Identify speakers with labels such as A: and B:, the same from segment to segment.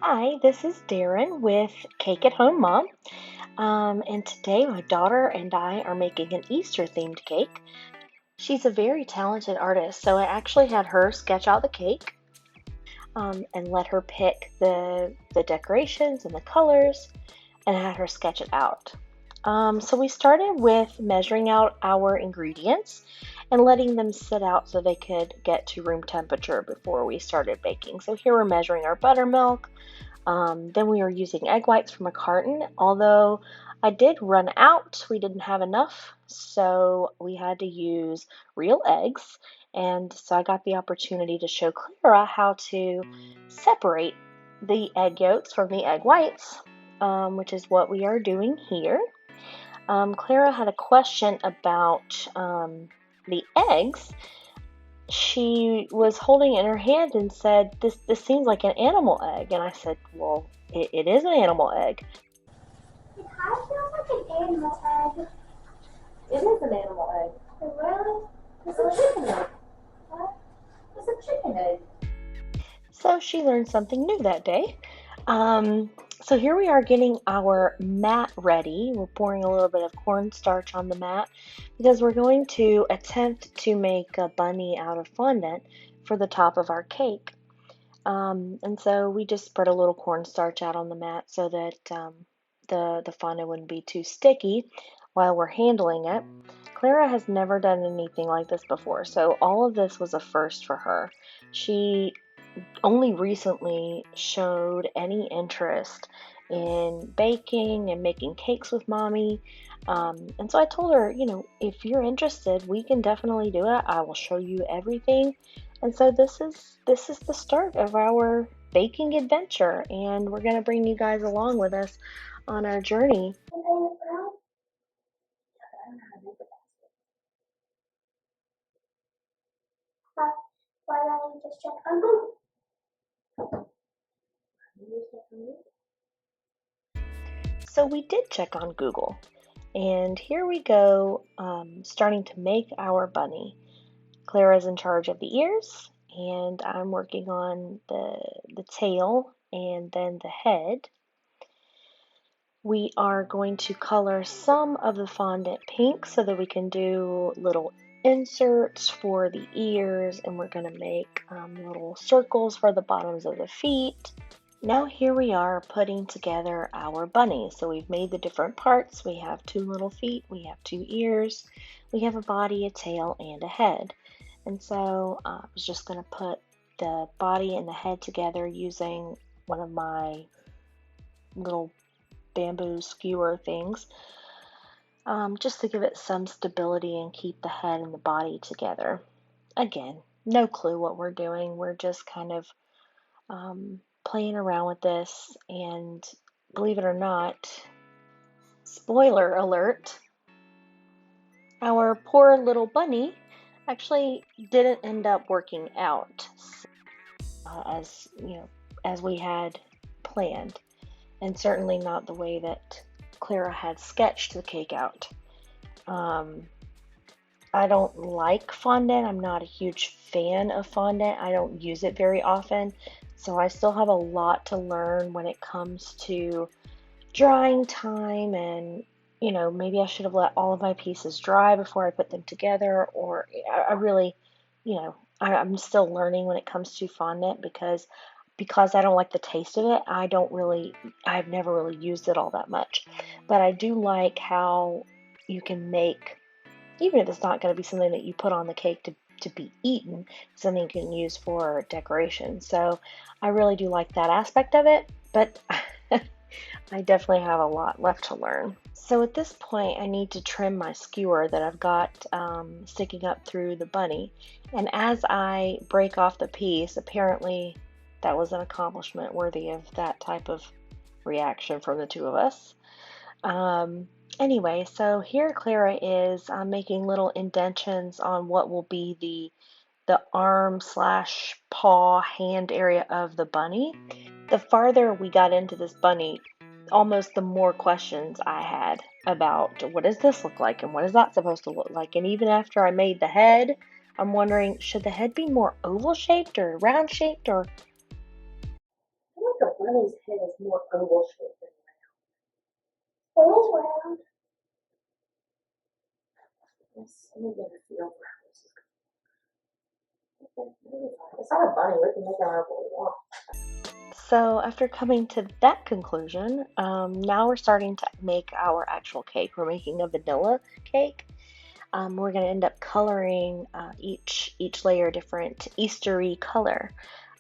A: Hi, this is Darren with Cake at Home Mom. And today my daughter and I are making an Easter themed cake. She's a very talented artist, so I actually had her sketch out the cake and let her pick the decorations and the colors and had her sketch it out. So we started with measuring out our ingredients and letting them sit out so they could get to room temperature before we started baking. So here we're measuring our buttermilk. Then we were using egg whites from a carton, although I did run out. We didn't have enough, so we had to use real eggs. And so I got the opportunity to show Clara how to separate the egg yolks from the egg whites, which is what we are doing here. Clara had a question about the eggs. She was holding it in her hand and said, "This seems like an animal egg." And I said, "Well, it is an animal egg."
B: It kind of feels like an animal egg.
A: It is an animal egg.
B: Really?
A: It's a chicken egg.
B: What?
A: It's a chicken egg. So she learned something new that day. So here we are getting our mat ready. We're pouring a little bit of cornstarch on the mat because we're going to attempt to make a bunny out of fondant for the top of our cake. And so we just spread a little cornstarch out on the mat so that the fondant wouldn't be too sticky while we're handling it. Clara has never done anything like this before, so all of this was a first for her. She only recently showed any interest in baking and making cakes with mommy. And so I told her, if you're interested, we can definitely do it. I will show you everything. And so this is the start of our baking adventure, and we're gonna bring you guys along with us on our journey.
B: And then around, uh, why don't you just check on Google?
A: So we did check on Google, and here we go, starting to make our bunny. Clara's in charge of the ears, and I'm working on the tail and then the head. We are going to color some of the fondant pink so that we can do little inserts for the ears, and we're going to make little circles for the bottoms of the feet. Now here we are putting together our bunny. So we've made the different parts. We have two little feet, we have two ears, we have a body, a tail, and a head. And so I was just going to put the body and the head together using one of my little bamboo skewer things, just to give it some stability and keep the head and the body together. Again, no clue what we're doing. We're just kind of playing around with this, and believe it or not, spoiler alert, our poor little bunny actually didn't end up working out as as we had planned, and certainly not the way that Clara had sketched the cake out. Um, I don't like fondant. I'm not a huge fan of fondant. I don't use it very often, so I still have a lot to learn when it comes to drying time, and maybe I should have let all of my pieces dry before I put them together, or I really, I'm still learning when it comes to fondant because I don't like the taste of it. I've never really used it all that much, but I do like how you can make, even if it's not going to be something that you put on the cake to be eaten, something you can use for decoration. So I really do like that aspect of it, but I definitely have a lot left to learn. So at this point, I need to trim my skewer that I've got sticking up through the bunny. And as I break off the piece, apparently that was an accomplishment worthy of that type of reaction from the two of us. Anyway, so here Clara is making little indentions on what will be the arm slash paw hand area of the bunny. The farther we got into this bunny, almost the more questions I had about what does this look like and what is that supposed to look like. And even after I made the head, I'm wondering, should the head be more oval shaped or round shaped or bunny's head is more oval shaped than
B: It is round.
A: this. Let me get a feel for how this is going. It's not a bunny. We can make it however we want. So after coming to that conclusion, now we're starting to make our actual cake. We're making a vanilla cake. We're going to end up coloring each layer a different Eastery color.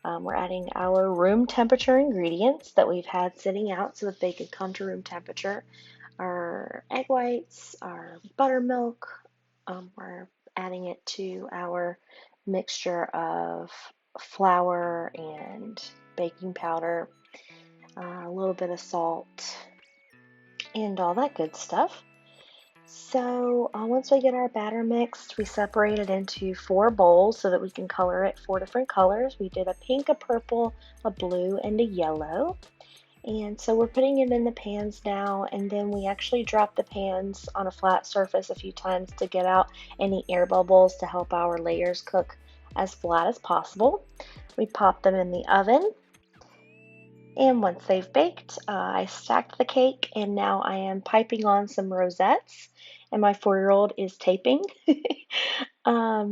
A: We're adding our room temperature ingredients that we've had sitting out so that they could come to room temperature. Our egg whites, our buttermilk. We're adding it to our mixture of flour and baking powder, a little bit of salt, and all that good stuff. So once we get our batter mixed, we separate it into 4 bowls so that we can color it 4 different colors. We did a pink, a purple, a blue, and a yellow. And so we're putting it in the pans now, and then we actually drop the pans on a flat surface a few times to get out any air bubbles to help our layers cook as flat as possible. We pop them in the oven, and once they've baked, I stacked the cake, and now I am piping on some rosettes, and my 4-year-old is taping.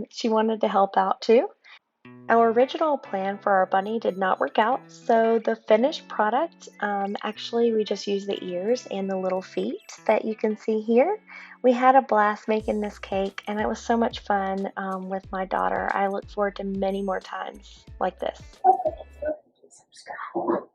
A: She wanted to help out too. Our original plan for our bunny did not work out, so the finished product, actually we just used the ears and the little feet that you can see here. We had a blast making this cake, and it was so much fun with my daughter. I look forward to many more times like this.
B: Don't forget to subscribe.